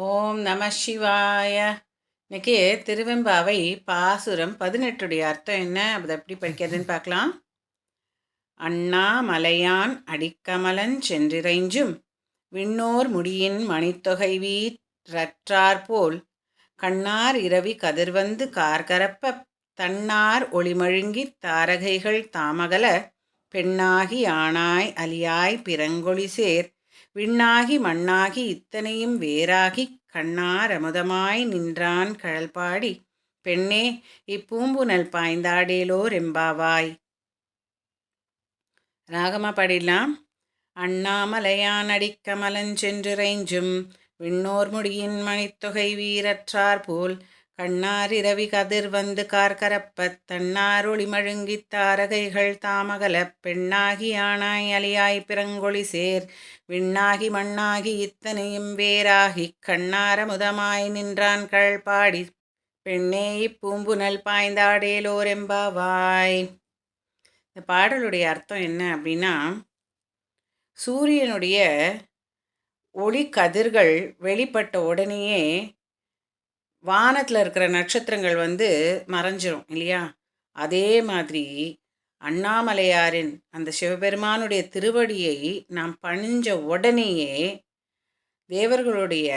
ஓம் நம சிவாய. இன்னைக்கு திருவெம்பாவை பாசுரம் 18 அர்த்தம் என்ன, அதை எப்படி படிக்கிறதுன்னு பார்க்கலாம். அண்ணாமலையான் அடிக்கமலன் சென்றிறைஞ்சும் விண்ணோர் முடியின் மணித்தொகை வீற்றற்றாற்போல் கண்ணார் இரவி கதிர்வந்து கார்கரப்ப தன்னார் ஒளிமழுங்கித் தாரகைகள் தாமகல பெண்ணாகி ஆணாய் அலியாய் பிறங்கொழிசேர் விண்ணாகி மண்ணாகி இத்தனையும் வேறாகிக் கண்ணார் அமுதமாய் நின்றான் கழல்பாடி பெண்ணே இப்பூம்புனல் பாய்ந்தாடேலோர் எம்பாவாய். ராகமா பாடிடலாம். அண்ணாமலையான் அடிக்கமலன் சென்றிறைஞ்சும் விண்ணோர் முடியின் மணித்தொகை வீரற்றார் போல் கண்ணார் இரவி கதிர் வந்து கார்கரப்பத் தன்னார் ஒளிமழுங்கித் தாரகைகள் தாமகலப் பெண்ணாகி ஆணாய் அலியாய் பிறங்கொழி சேர் விண்ணாகி மண்ணாகி இத்தனையும் வேறாகிக் கண்ணார முதமாய் நின்றான் கழ்பாடி பெண்ணே இப்பூம்புனல் பாய்ந்தாடேலோர் எம்பாவாய். இந்த பாடலுடைய அர்த்தம் என்ன அப்படின்னா, சூரியனுடைய ஒளி கதிர்கள் வெளிப்பட்ட உடனேயே வானத்தில் இருக்கிற நட்சத்திரங்கள் மறைஞ்சிரும் இல்லையா? அதே மாதிரி அண்ணாமலையாரின் அந்த சிவபெருமானுடைய திருவடியை நாம் பணிஞ்ச உடனேயே தேவர்களுடைய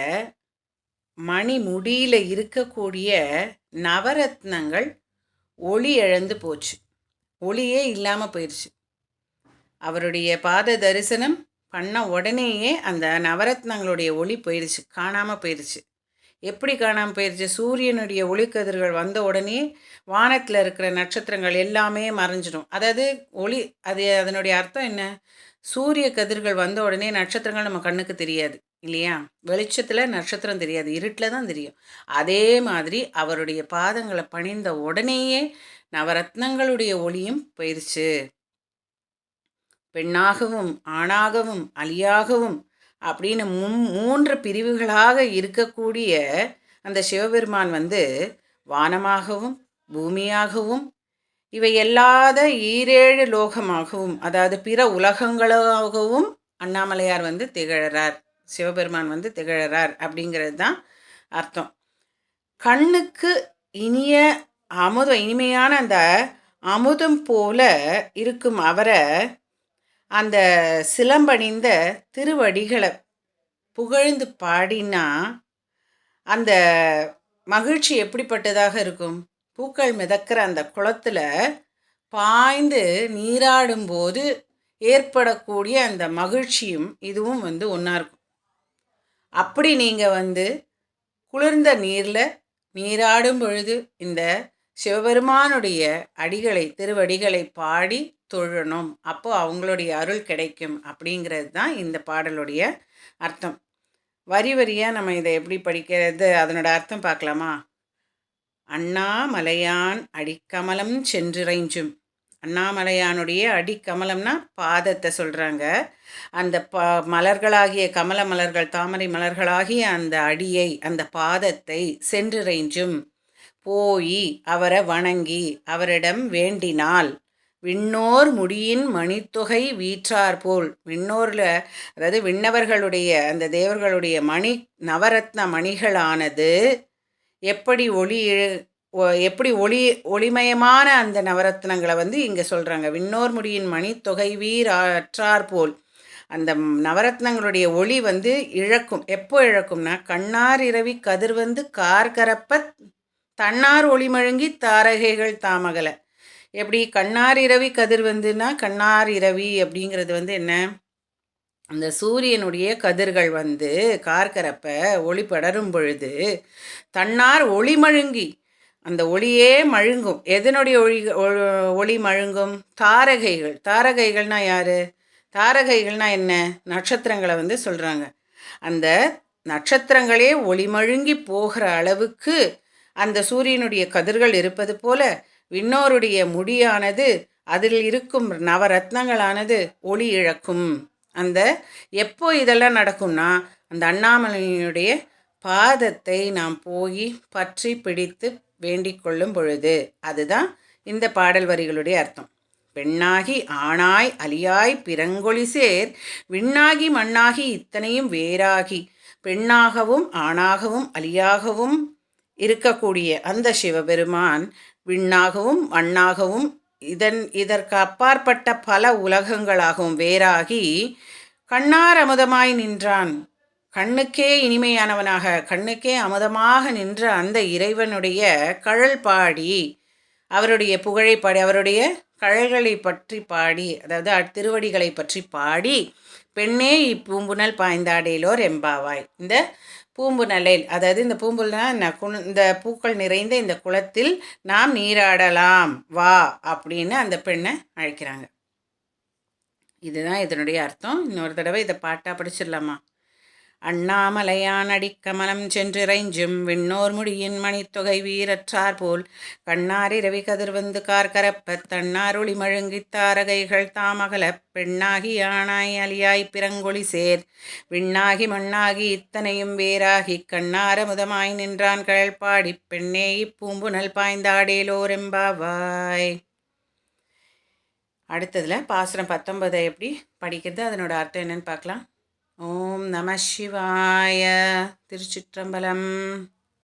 மணி முடியில் இருக்கக்கூடிய நவரத்னங்கள் ஒளி இழந்து போச்சு, ஒளியே இல்லாமல் போயிடுச்சு. அவருடைய பாத தரிசனம் பண்ண உடனேயே அந்த நவரத்னங்களுடைய ஒளி போயிடுச்சு, காணாமல் போயிடுச்சு. எப்படி காணாமல் போயிடுச்சு? சூரியனுடைய ஒளிக்கதிர்கள் வந்த உடனே வானத்தில் இருக்கிற நட்சத்திரங்கள் எல்லாமே மறைஞ்சிடும். அதாவது ஒளி, அதனுடைய அர்த்தம் என்ன? சூரிய கதிர்கள் வந்த உடனே நட்சத்திரங்கள் நம்ம கண்ணுக்கு தெரியாது இல்லையா? வெளிச்சத்தில் நட்சத்திரம் தெரியாது, இருட்டில் தான் தெரியும். அதே மாதிரி அவருடைய பாதங்களை பணிந்த உடனேயே நவரத்னங்களுடைய ஒளியும் போயிடுச்சு. பெண்ணாகவும் ஆணாகவும் அலியாகவும் அப்படின்னு மூன்று பிரிவுகளாக இருக்கக்கூடிய அந்த சிவபெருமான் வானமாகவும் பூமியாகவும் இவை எல்லாத ஈரேழு லோகமாகவும், அதாவது பிற உலகங்களாகவும் அண்ணாமலையார் திகழறார், சிவபெருமான் திகழறார் அப்படிங்கிறது தான் அர்த்தம். கண்ணுக்கு இனிய இனிமையான அந்த அமுதம் போல இருக்கும் அவரை அந்த சிலம்பணிந்த திருவடிகளை புகழ்ந்து பாடினா அந்த மகிழ்ச்சி எப்படிப்பட்டதாக இருக்கும்? பூக்கள் மிதக்கிற அந்த குளத்தில் பாய்ந்து நீராடும்போது ஏற்படக்கூடிய அந்த மகிழ்ச்சியும் இதுவும் ஒன்றா இருக்கும். அப்படி நீங்கள் குளிர்ந்த நீரில் நீராடும் பொழுது இந்த சிவபெருமானுடைய திருவடிகளை பாடி தொழணும், அப்போது அவங்களுடைய அருள் கிடைக்கும் அப்படிங்கிறது தான் இந்த பாடலுடைய அர்த்தம். வரி வரியாக நம்ம இதை எப்படி படிக்கிறது, அதனோட அர்த்தம் பார்க்கலாமா? அண்ணாமலையான் அடிக்கமலம் சென்றிறைஞ்சும். அண்ணாமலையானுடைய அடிக்கமலம்னா பாதத்தை சொல்கிறாங்க. அந்த மலர்களாகிய கமல மலர்கள், தாமரை மலர்களாகிய அந்த அடியை, அந்த பாதத்தை சென்றிறைஞ்சும் போய் அவரை வணங்கி அவரிடம் வேண்டினால் விண்ணோர் முடியின் மணித்தொகை வீற்றாற்போல், விண்ணோரில் அதாவது விண்ணவர்களுடைய அந்த தேவர்களுடைய நவரத்ன மணிகளானது எப்படி ஒளிமயமான அந்த நவரத்னங்களை இங்கே சொல்கிறாங்க. விண்ணோர் முடியின் மணித்தொகை அற்றாற்போல் அந்த நவரத்னங்களுடைய ஒளி இழக்கும். எப்போ இழக்கும்னா, கண்ணார் இரவி கதிர் கார்கரப்ப தன்னார் ஒளிமழுங்கி தாரகைகள் தாமகல. எப்படி கண்ணார் இரவி கதிர் கண்ணார் இரவி அப்படிங்கிறது என்ன? அந்த சூரியனுடைய கதிர்கள் கார்கரப்ப ஒளி படரும் பொழுது தன்னார் ஒளிமழுங்கி அந்த ஒளியே மழுங்கும். எதனுடைய ஒளி மழுங்கும்? தாரகைகள். தாரகைகள்னா யார்? தாரகைகள்னா என்ன? நட்சத்திரங்களை சொல்கிறாங்க. அந்த நட்சத்திரங்களே ஒளிமழுங்கி போகிற அளவுக்கு அந்த சூரியனுடைய கதிர்கள் இருப்பது போல விண்ணோருடைய முடியானது, அதில் இருக்கும் நவரத்னங்களானது ஒளி இழக்கும். எப்போ இதெல்லாம் நடக்கும்னா, அந்த அண்ணாமலையினுடைய பாதத்தை நாம் போய் பற்றி பிடித்து வேண்டிக் கொள்ளும் பொழுது. அதுதான் இந்த பாடல் வரிகளுடைய அர்த்தம். பெண்ணாகி ஆணாய் அலியாய் பிறங்கொழி சேர் விண்ணாகி மண்ணாகி இத்தனையும் வேறாகி பெண்ணாகவும் ஆணாகவும் அலியாகவும் இருக்கக்கூடிய அந்த சிவபெருமான் விண்ணாகவும் மண்ணாகவும் இதற்கு அப்பாற்பட்ட பல உலகங்களாகவும் வேறாகி கண்ணார் அமுதமாய் நின்றான். கண்ணுக்கே இனிமையானவனாக கண்ணுக்கே அமுதமாக நின்ற அந்த இறைவனுடைய கழல் பாடி, அவருடைய புகழை பாடி, அவருடைய கழல்களை பற்றி பாடி, அதாவது திருவடிகளை பற்றி பாடி, பெண்ணே இப்பூம்புனல் பாய்ந்தாடேலோர் எம்பாவாய். இந்த பூம்புனலில், அதாவது இந்த பூம்புல்னா இந்த பூக்கள் நிறைந்த இந்த குளத்தில் நாம் நீராடலாம் வா அப்படின்னு அந்த பெண்ணை அழைக்கிறாங்க. இதுதான் இதனுடைய அர்த்தம். இன்னொரு தடவை இதை பாட்டாக படிச்சிடலாமா? அண்ணாமலையான் அடிக்கமலம் சென்றிறைஞ்சும் விண்ணோர் முடியின் மணித்தொகை வீரற்றார் போல் கண்ணாரி ரவி கதிர்வந்து கார்கரப்ப தன்னாருளி மழுங்கித் தாரகைகள் தாமகல பெண்ணாகி ஆணாய் அலியாய் பிறங்கொழி சேர் விண்ணாகி மண்ணாகி இத்தனையும் வேறாகி கண்ணாரமுதமாய் நின்றான் கழல் பாடி பெண்ணே இப்பூம்புனல் பாய்ந்தாடேலோரெம்பாவாய். அடுத்ததில் பாசுரம் 19 எப்படி படிக்கிறது, அதனோட அர்த்தம் என்னன்னு பார்க்கலாம். ஓம் நம சிவாய. திருச்சிற்றம்பலம்.